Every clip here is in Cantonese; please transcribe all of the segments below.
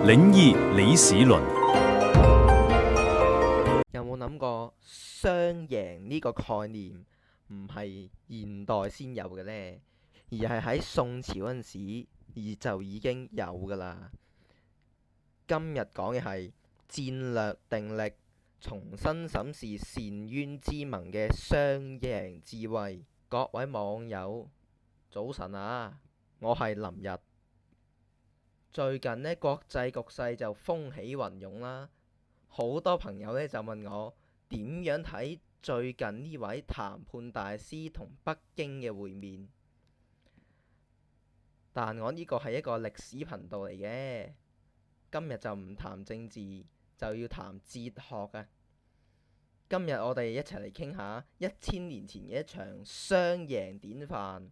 靈異李史倫。有冇諗過雙贏呢個概念唔係現代先有嘅呢？而係喺宋朝嗰陣時就已經有㗎啦。今日講嘅係戰略定力，重新審視澶淵之盟嘅雙贏智慧。各位網友，早晨啊！我係林日。最近呢，國際局勢就風起雲湧啦，好多朋友呢就問我點樣睇最近呢位談判大師同北京嘅會面。但我呢個係一個歷史頻道嚟嘅，今日就唔談政治，就要談哲學啊！今日我哋一齊嚟傾下1000年前嘅一場雙贏典範。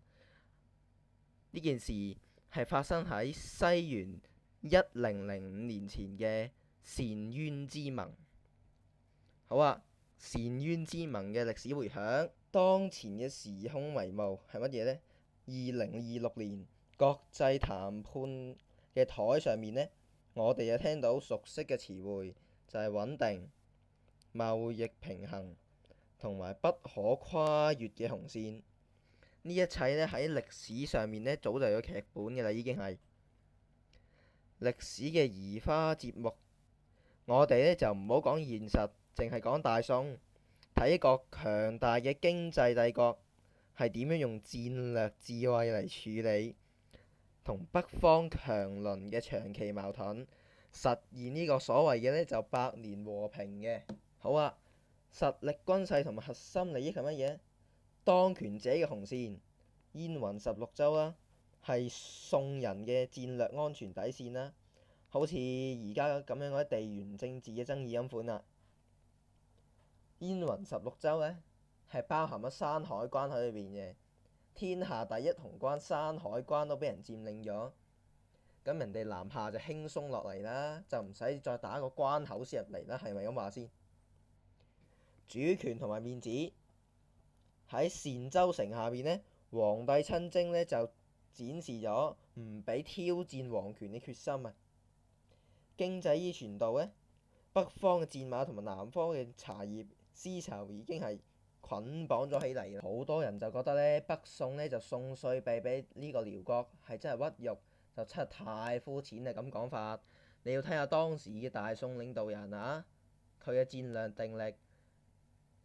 呢件事係發生喺西元1005年前嘅澶淵之盟。好啊，澶淵之盟嘅歷史回響，當前嘅時空帷幕係乜嘢呢？2026年國際談判嘅台上面呢，我哋又聽到熟悉嘅詞彙，就係穩定、貿易平衡同埋不可跨越嘅紅線。呢一切呢，喺歷史上面呢，早就有劇本嘅啦，已經係歷史嘅移花接木。我哋呢就唔好講現實，淨係講大宋，睇一個強大嘅經濟帝國係點樣用戰略智慧嚟處理同北方強鄰嘅長期矛盾，實現呢個所謂嘅呢就百年和平嘅。好啊，實力、軍勢同埋核心利益係乜嘢？當權者嘅紅線，燕雲16州啦，係宋人嘅戰略安全底線啦。好似而家咁樣嗰啲地緣政治嘅爭議咁款啦。燕雲16州呢，係包含咗山海關喺裏邊嘅，天下第一潼關山海關都俾人佔領咗，咁人哋南下就輕鬆落嚟啦，就唔使再打個關口先入嚟啦，係咪咁話先？主權同埋面子喺澶州城下邊呢，皇帝親征呢就展示咗唔俾挑戰皇權嘅決心啊！經濟依傳導呢，北方嘅戰馬同埋南方嘅茶葉絲綢已經係捆綁咗起嚟啦。好多人就覺得呢，北宋呢就送稅俾呢個遼國係真係屈辱，就真係太膚淺啦咁講法。你要睇下當時嘅大宋領導人啊，佢嘅戰略定力。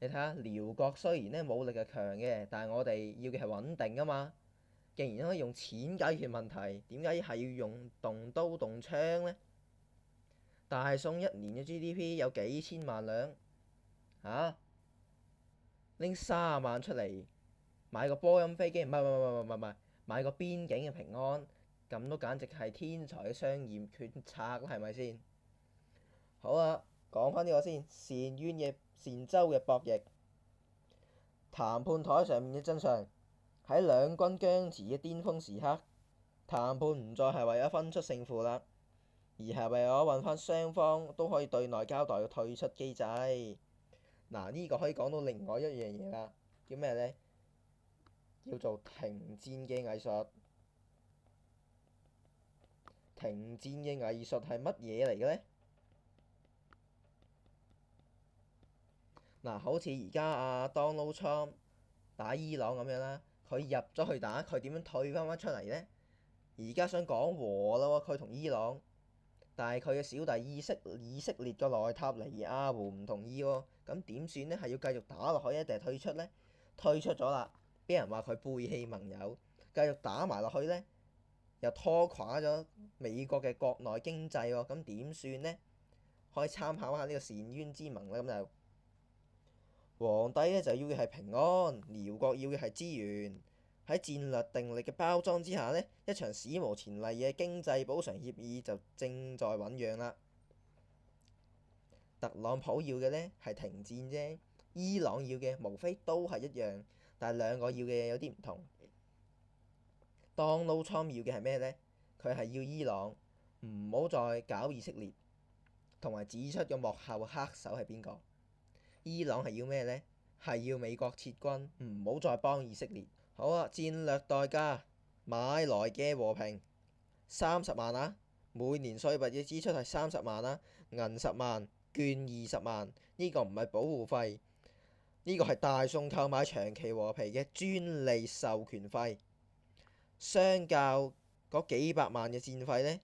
你睇下遼國雖然呢武力係強嘅，但係我哋要嘅係穩定啊嘛。既然可以用錢解決問題，點解係要用動刀動槍呢？大宋一年嘅 GDP 有幾千萬兩，拎30萬出嚟買個波音飛機，唔係買個邊境嘅平安，咁都簡直係天才嘅商業決策啦，係咪先？好啊，講翻呢個先，澶州嘅博弈，談判台上面嘅真相，喺兩軍僵持嘅巔峰時刻，談判唔再係為咗分出勝負啦，而係為咗揾翻雙方都可以對內交代嘅退出機制。嗱，呢個可以講到另外一樣嘢啦，叫咩呢？叫做停戰嘅藝術。停戰嘅藝術係乜嘢嚟嘅呢？嗱，好似而家阿 Donald Trump 打伊朗咁樣啦，佢入咗去打，佢點樣退翻出嚟呢？而家想講和啦喎，佢同伊朗，但係佢嘅小弟以色列個內塔尼亞胡唔同意喎，咁點算呢？係要繼續打落去定係退出呢？退出咗啦，俾人話佢背棄盟友，繼續打埋落去呢，又拖垮咗美國嘅國內經濟喎，咁點算呢？可以參考下呢個澶淵之盟啦，咁就。皇帝呢就要嘅係平安，遼國要嘅係資源。喺戰略定力嘅包裝之下呢，一場史無前例嘅經濟補償協議就正在醖釀啦。特朗普要嘅呢係停戰啫，伊朗要嘅無非都係一樣，但係兩個要嘅有啲唔同。Donald Trump要嘅係咩呢？佢係要伊朗唔好再搞以色列，同埋指出個幕後黑手係邊個。伊朗係要咩呢？係要美國撤軍，唔好再幫以色列。好啊，戰略代價買來嘅和平，30萬啊，每年稅幣嘅支出係30萬啦，銀10萬，券20萬。呢個唔係保護費，呢個係大宋購買長期和皮嘅專利授權費。相較嗰幾百萬嘅戰費呢，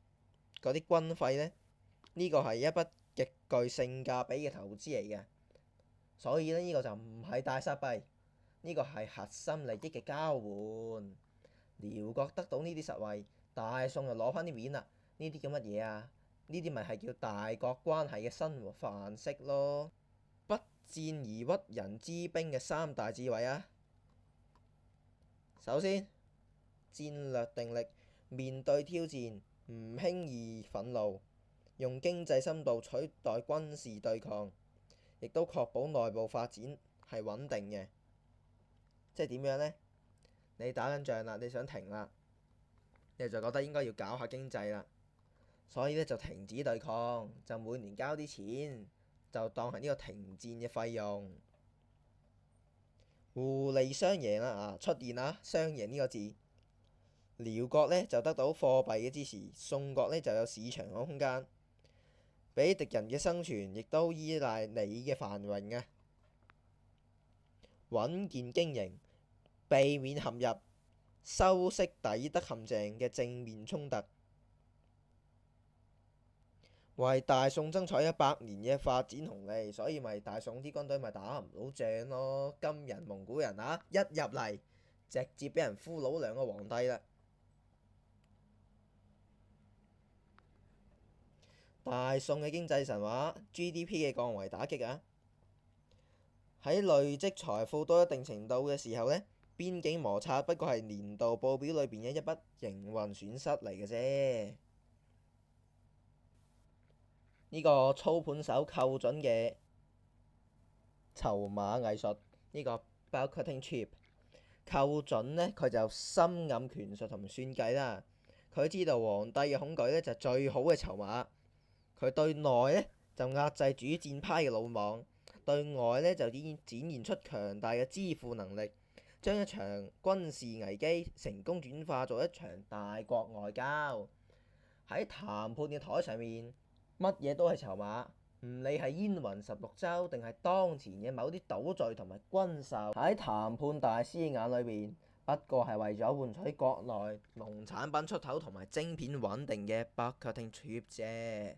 嗰啲軍費呢，呢個係一筆極具性價比嘅投資嚟嘅。所以呢個就唔係大撒幣，呢個係核心利益嘅交換。遼國得到呢啲實惠，大宋就攞翻啲面啦。呢啲叫乜嘢啊？呢啲咪係叫大國關係嘅生活範式咯。不戰而屈人之兵嘅3大智慧啊！首先，戰略定力，面對挑戰唔輕易憤怒，用經濟深度取代軍事對抗，亦都確保內部發展係穩定嘅。即係點樣呢？你打緊仗啦，你想停啦，你就覺得應該要搞下經濟啦，所以呢，就停止對抗，就每年交啲錢，就當係呢個停戰嘅費用。互利雙贏啦，出現啦，雙贏呢個字。遼國呢就得到貨幣嘅支持，宋國呢就有市場嘅空間，俾敵人嘅生存亦都依賴你嘅繁榮啊！穩健經營，避免陷入修昔底德陷阱嘅正面衝突，為大宋爭取100年嘅發展紅利，所以咪大宋啲軍隊咪打唔到仗咯。金人、蒙古人啊，一入嚟直接俾人俘虜2個皇帝啦。大宋嘅經濟神話 GDP 嘅降維打擊啊！喺累積財富到一定程度嘅時候呢，邊境摩擦不過係年度報表裏邊嘅一筆營運損失嚟嘅啫。呢個操盤手扣準嘅籌碼藝術，呢個 Barcutting Trip 扣準呢，佢就深諳權術同算計啦。佢知道皇帝嘅恐懼呢，就係最好嘅籌碼。佢對內呢，就壓制主戰派嘅魯莽，對外呢，就展現出強大嘅支付能力，將一場軍事危機成功轉化做一場大國外交。喺談判嘅台上面，乜嘢都係籌碼，唔理係燕雲16州定係當前嘅某啲島嶼同埋軍售，喺談判大師嘅眼裏邊，不過係為咗換取國內農產品出口同埋晶片穩定嘅 Barcutting Trip 啫。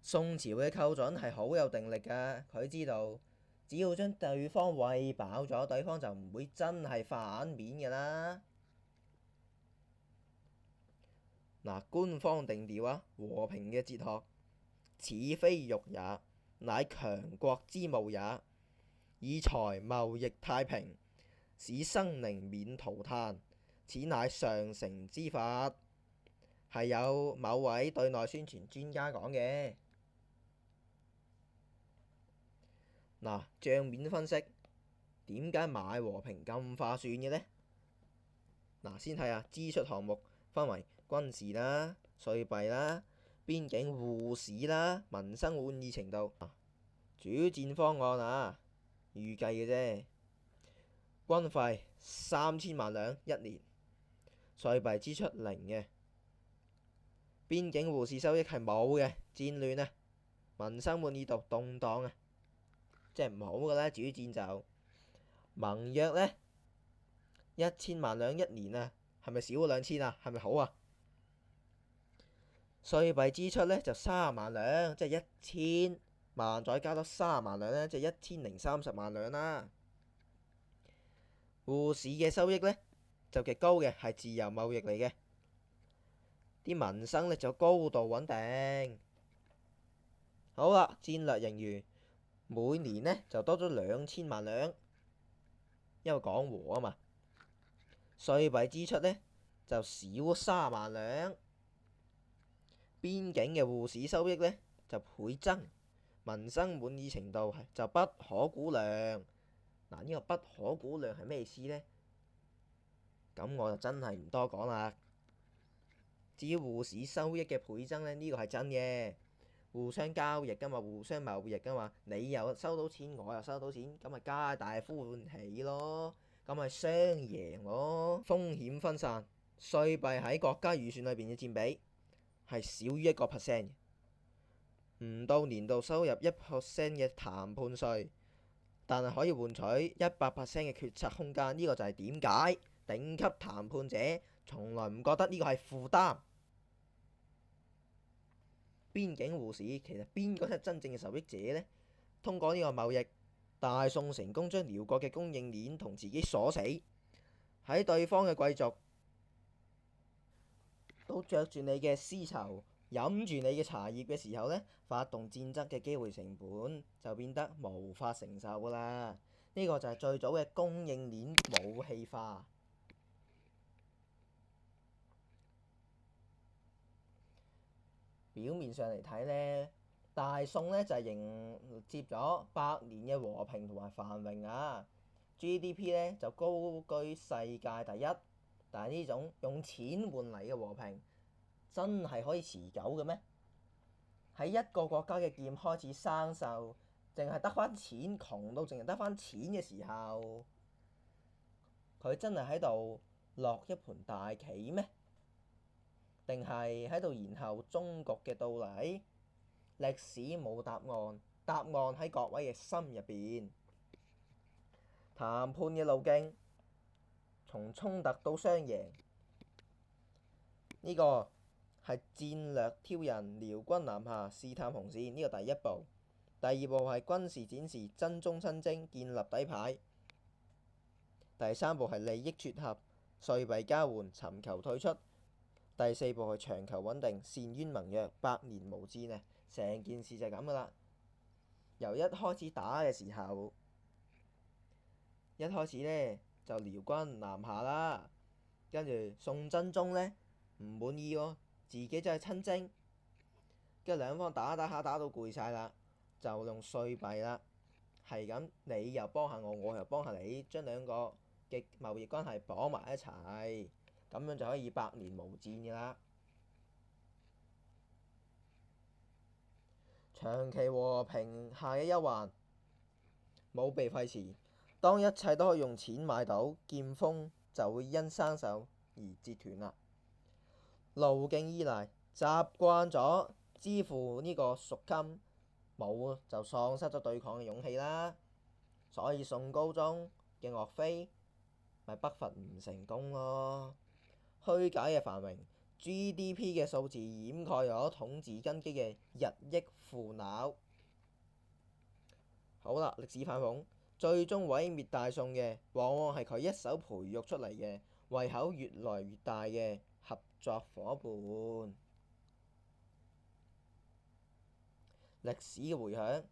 宋朝嘅寇準係好有定力㗎，佢知道只要將對方餵飽咗，對方就唔會真係反面㗎啦。嗱，官方定調啊，和平嘅哲學，此非欲也，乃強國之務也。以財貿易太平，使生靈免塗炭，此乃上乘之法。係有某位對內宣傳專家講嘅。嗱，帳面分析，點解買和平咁划算嘅呢？嗱，先睇下支出項目，分為軍事啦、稅幣啦、邊境護市啦、民生滿意程度。主戰方案啊，預計嘅啫。軍費3000萬兩1年，稅幣支出0嘅，邊境護市收益係冇嘅，戰亂啊，民生滿意度動盪啊。即係唔好㗎啦，主戰就盟約呢，1000萬兩1年啊，係咪少咗2000啊？係咪好啊？稅幣支出呢就30萬兩，即係1000萬再加多30萬兩呢，即係1030萬兩啦。護市嘅收益呢就極高嘅，係自由貿易嚟嘅。啲民生呢就高度穩定。好啦，戰略盈餘。每年呢就多咗2000萬兩，因為講和啊嘛。稅幣支出呢就少30萬兩，邊境嘅護市收益呢就倍增，民生滿意程度就不可估量。嗱，呢個不可估量係咩意思呢？咁我就真係唔多講啦。至於護市收益嘅倍增呢，呢個係真嘅。互相交易㗎嘛，互相貿易㗎嘛，你又收到錢，我又收到錢，咁咪皆大歡喜咯，咁咪雙贏咯。風險分散，稅幣喺國家預算裏邊嘅佔比係少於1%，唔到年度收入1% 嘅談判稅，但係可以換取100% 嘅決策空間。呢個就係點解頂級談判者從來唔覺得呢個係負擔。邊境互市其實邊個係真正嘅受益者呢？通過呢個貿易，大宋成功將遼國嘅供應鏈同自己鎖死，喺對方嘅貴族都着住你嘅絲綢，飲住你嘅茶葉嘅時候呢，發動戰爭嘅機會成本就變得無法承受㗎啦。呢個就係最早嘅供應鏈武器化。表面上嚟睇呢，大宋呢就係迎接咗100年嘅和平同埋繁榮啊。GDP 呢就高居世界第一，但係呢種用錢換嚟嘅和平，真係可以持久嘅咩？喺一個國家嘅劍開始生鏽，淨係得返錢，窮到淨係得返錢嘅時候，佢真係喺度落一盤大棋咩？定係喺度延後終局嘅到嚟？歷史冇答案，答案喺各位嘅心入邊。談判嘅路徑，從衝突到雙贏，呢個係戰略挑釁，遼軍南下試探紅線，呢個第一步。第二步係軍事展示，真中親征，建立底牌。第三步係利益撮合，稅幣交換，尋求退出。第四步係長求穩定，澶淵盟約，100年無戰啊！成件事就係咁噶啦。由一開始打嘅時候，一開始呢就遼軍南下啦，跟住宋真宗呢唔滿意喎，自己就係親征，跟住兩方打打下打到攰晒啦，就用稅幣啦，係咁你又幫下我，我又幫下你，將兩個嘅貿易關係綁埋一齊。咁樣就可以100年無戰嘅啦。長期和平下嘅憂患冇被廢除，當一切都可以用錢買到，劍鋒就會因生鏽而折斷啦。路徑依賴，習慣咗支付呢個贖金，冇就喪失咗對抗嘅勇氣啦。所以宋高宗嘅岳飛咪北伐唔成功咯。虛假嘅繁榮 ，GDP 嘅數字掩蓋咗統治根基嘅日益腐朽。好啦，歷史反諷，最終毀滅大宋嘅，往往係佢一手培育出嚟嘅胃口越來越大嘅合作伙伴。歷史嘅迴響，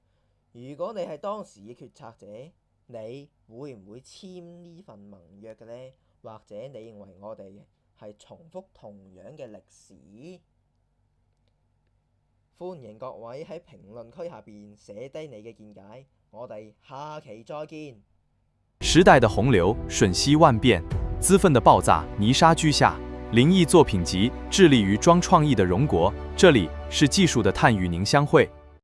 如果你係當時嘅決策者，你會唔會簽呢份盟約嘅呢？或者你認為我哋係重複同樣嘅歷史？歡迎各位喺評論區下邊寫低你嘅見解，我哋下期再見。時代的洪流瞬息萬變，資奮的爆炸泥沙俱下，靈異作品集致力於裝創意的榮國，這裡是技術的碳與您相會。